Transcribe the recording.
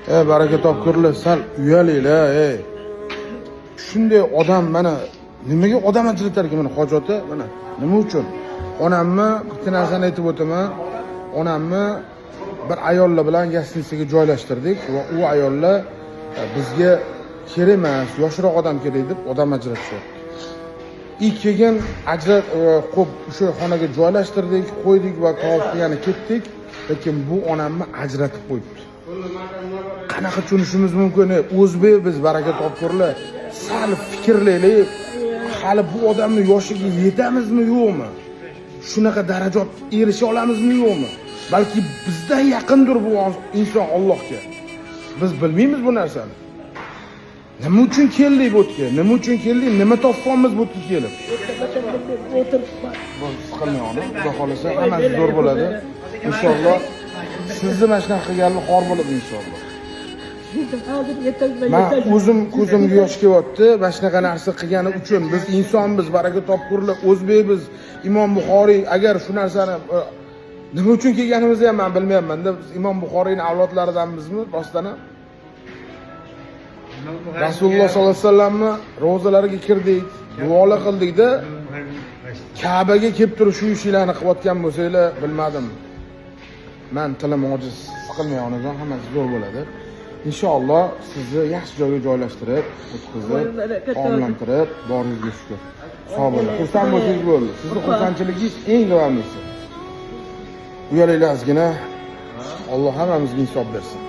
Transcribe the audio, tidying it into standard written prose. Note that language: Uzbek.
Baraka topkurlar, sal uyalinglar, Shunday odam mana nimaga odam ajratar ekan mana hojati? Mana nima uchun? Onamni bitta narsani aytib o'taman. Onamni bir ayollar bilan gastinisaga joylashtirdik va u ayollar bizga kerak emas, yoshroq odam kerak deb odam ajratishyapti. Keyin qo'yib o'sha xonaga joylashtirdik, qo'ydik va tavob yana ketdik, lekin bu onamni ajratib qo'yibdi. Qanaqa tushunishimiz mumkin? O'zbek biz baraka topkurlar, sal fikrlaylik, hali bu odamni yoshiga yetamizmi yo'qmi? Shunaqa darajat erisha olamizmi yo'qmi? Balki bizdan yaqindir bu inson Allohga. Biz bilmaymiz bu narsani. Nima uchun keldik bu yerga? Nima uchun keldik? Nima topganmiz bu yerga kelib? Siqilmayapti. Xudo xolasa hammasi zo'r bo'ladi. Inshaalloh sizni mana shunaqa qilganlar xor bo'ladi inshaalloh. Men o'zim ko'zimga yosh kelyapti. Mana shunaqa narsa qilgani uchun biz insonmiz, baraka topkurlar, o'zbekmiz. Imom Buxoriy agar shu narsani nima uchun kelganimizni ham men bilmayapman-da. Biz Imom Buxoriyning avlodlaridanmizmi rostdan ham? Rasululloh sollallohu alayhi vasallamni ro'zalariga kirdik, duolar qildik-da. Ka'baga kelib turib shu ishlarni qilayotgan bo'lsanglar, bilmadim. Men tilim ojiz, siqilmay onajon, hammasi zo'r bo'ladi. Inshaalloh sizni yaxshi joyga joylashtirib, o'tkazib, omlantirib, boringizga shukr. Sog' bo'ling. Xursand bo'lsangiz bo'ldi. Sizni xursandchiligingiz eng davomlisi. Uyalinglar ozgina. Alloh hammamizga insof bersin.